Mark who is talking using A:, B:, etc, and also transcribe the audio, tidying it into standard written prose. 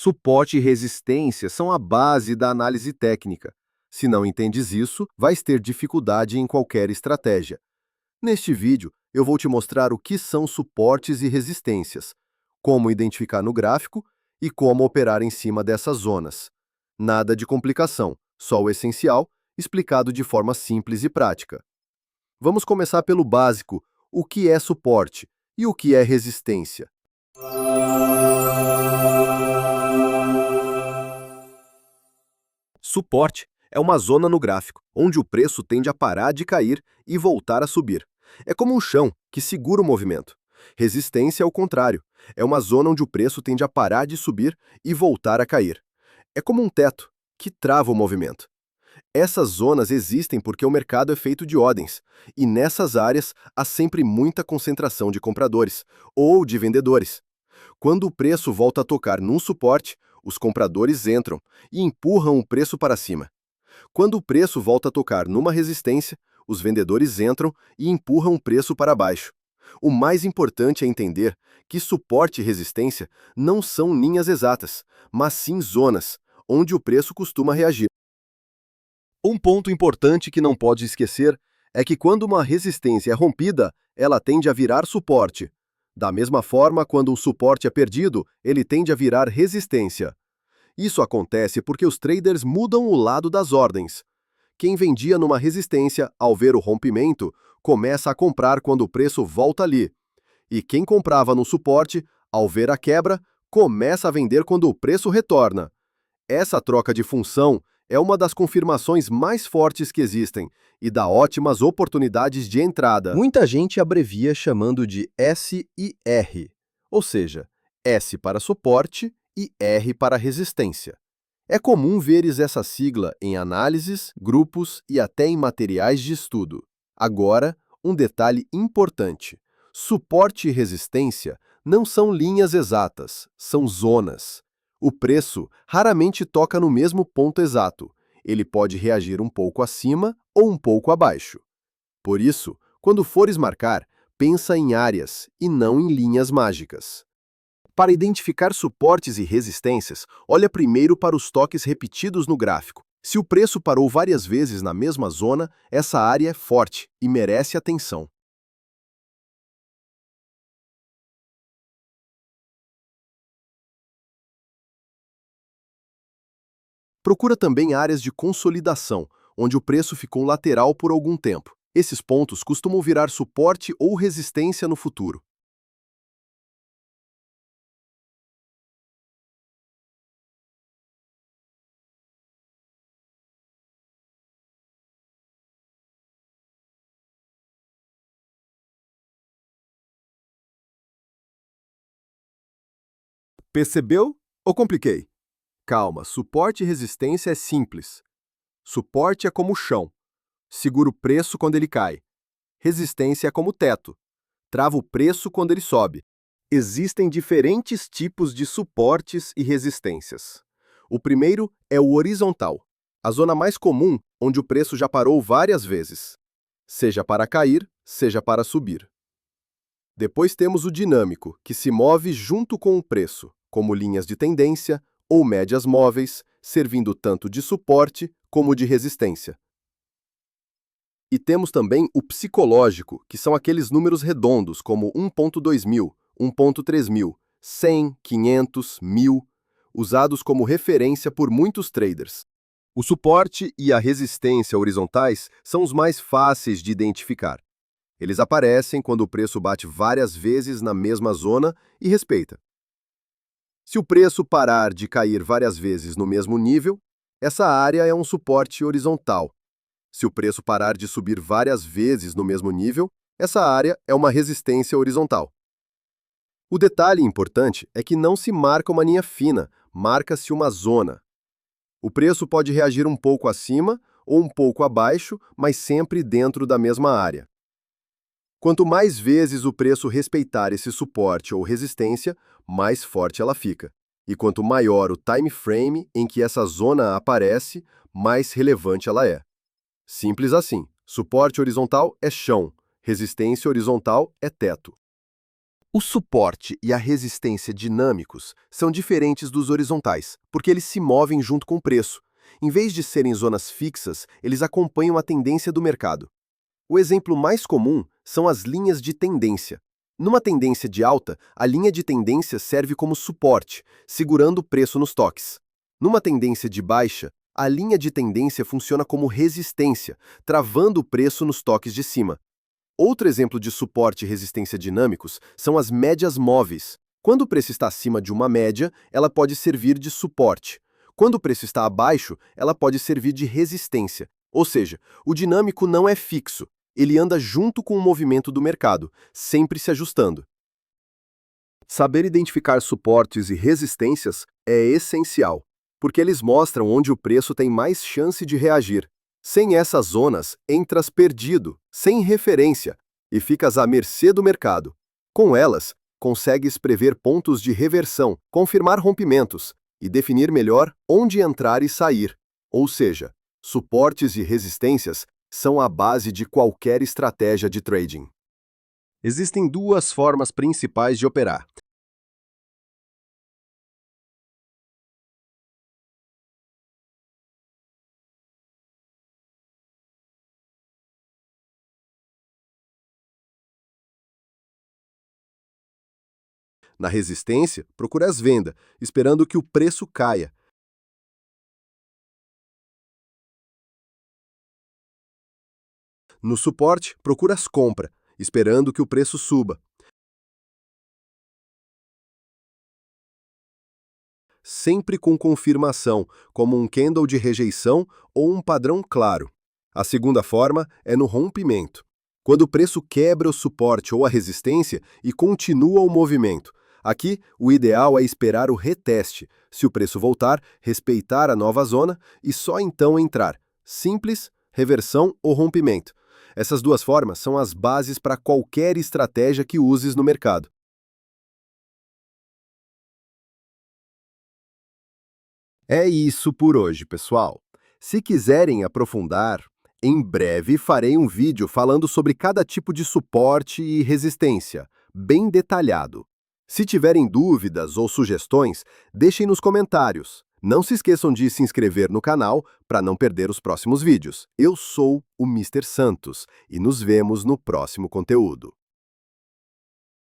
A: Suporte e resistência são a base da análise técnica. Se não entendes isso, vais ter dificuldade em qualquer estratégia. Neste vídeo, eu vou te mostrar o que são suportes e resistências, como identificar no gráfico e como operar em cima dessas zonas. Nada de complicação, só o essencial, explicado de forma simples e prática. Vamos começar pelo básico: o que é suporte e o que é resistência. Suporte é uma zona no gráfico, onde o preço tende a parar de cair e voltar a subir. É como um chão que segura o movimento. Resistência é o contrário. É uma zona onde o preço tende a parar de subir e voltar a cair. É como um teto que trava o movimento. Essas zonas existem porque o mercado é feito de ordens, e nessas áreas há sempre muita concentração de compradores ou de vendedores. Quando o preço volta a tocar num suporte, os compradores entram e empurram o preço para cima. Quando o preço volta a tocar numa resistência, os vendedores entram e empurram o preço para baixo. O mais importante é entender que suporte e resistência não são linhas exatas, mas sim zonas, onde o preço costuma reagir. Um ponto importante que não pode esquecer é que quando uma resistência é rompida, ela tende a virar suporte. Da mesma forma, quando um suporte é perdido, ele tende a virar resistência. Isso acontece porque os traders mudam o lado das ordens. Quem vendia numa resistência, ao ver o rompimento, começa a comprar quando o preço volta ali. E quem comprava no suporte, ao ver a quebra, começa a vender quando o preço retorna. Essa troca de função é uma das confirmações mais fortes que existem e dá ótimas oportunidades de entrada. Muita gente abrevia chamando de S e R, ou seja, S para suporte e R para resistência. É comum veres essa sigla em análises, grupos e até em materiais de estudo. Agora, um detalhe importante: suporte e resistência não são linhas exatas, são zonas. O preço raramente toca no mesmo ponto exato. Ele pode reagir um pouco acima ou um pouco abaixo. Por isso, quando fores marcar, pensa em áreas e não em linhas mágicas. Para identificar suportes e resistências, olha primeiro para os toques repetidos no gráfico. Se o preço parou várias vezes na mesma zona, essa área é forte e merece atenção. Procura também áreas de consolidação, onde o preço ficou lateral por algum tempo. Esses pontos costumam virar suporte ou resistência no futuro. Percebeu ou compliquei? Calma, suporte e resistência é simples. Suporte é como o chão, segura o preço quando ele cai. Resistência é como o teto, trava o preço quando ele sobe. Existem diferentes tipos de suportes e resistências. O primeiro é o horizontal, a zona mais comum onde o preço já parou várias vezes, seja para cair, seja para subir. Depois temos o dinâmico, que se move junto com o preço, como linhas de tendência ou médias móveis, servindo tanto de suporte como de resistência. E temos também o psicológico, que são aqueles números redondos, como 1.2000, 1.3000, 100, 500, 1000, usados como referência por muitos traders. O suporte e a resistência horizontais são os mais fáceis de identificar. Eles aparecem quando o preço bate várias vezes na mesma zona e respeita. Se o preço parar de cair várias vezes no mesmo nível, essa área é um suporte horizontal. Se o preço parar de subir várias vezes no mesmo nível, essa área é uma resistência horizontal. O detalhe importante é que não se marca uma linha fina, marca-se uma zona. O preço pode reagir um pouco acima ou um pouco abaixo, mas sempre dentro da mesma área. Quanto mais vezes o preço respeitar esse suporte ou resistência, mais forte ela fica. E quanto maior o time frame em que essa zona aparece, mais relevante ela é. Simples assim. Suporte horizontal é chão, resistência horizontal é teto. O suporte e a resistência dinâmicos são diferentes dos horizontais, porque eles se movem junto com o preço. Em vez de serem zonas fixas, eles acompanham a tendência do mercado. O exemplo mais comum são as linhas de tendência. Numa tendência de alta, a linha de tendência serve como suporte, segurando o preço nos toques. Numa tendência de baixa, a linha de tendência funciona como resistência, travando o preço nos toques de cima. Outro exemplo de suporte e resistência dinâmicos são as médias móveis. Quando o preço está acima de uma média, ela pode servir de suporte. Quando o preço está abaixo, ela pode servir de resistência. Ou seja, o dinâmico não é fixo, ele anda junto com o movimento do mercado, sempre se ajustando. Saber identificar suportes e resistências é essencial, porque eles mostram onde o preço tem mais chance de reagir. Sem essas zonas, entras perdido, sem referência, e ficas à mercê do mercado. Com elas, consegues prever pontos de reversão, confirmar rompimentos e definir melhor onde entrar e sair. Ou seja, suportes e resistências são a base de qualquer estratégia de trading. Existem duas formas principais de operar. Na resistência, procure as vendas, esperando que o preço caia. No suporte, procure as compras, esperando que o preço suba. Sempre com confirmação, como um candle de rejeição ou um padrão claro. A segunda forma é no rompimento, quando o preço quebra o suporte ou a resistência e continua o movimento. Aqui, o ideal é esperar o reteste. Se o preço voltar, respeitar a nova zona e só então entrar. Simples, reversão ou rompimento. Essas duas formas são as bases para qualquer estratégia que uses no mercado. É isso por hoje, pessoal. Se quiserem aprofundar, em breve farei um vídeo falando sobre cada tipo de suporte e resistência, bem detalhado. Se tiverem dúvidas ou sugestões, deixem nos comentários. Não se esqueçam de se inscrever no canal para não perder os próximos vídeos. Eu sou o Mister Santos e nos vemos no próximo conteúdo.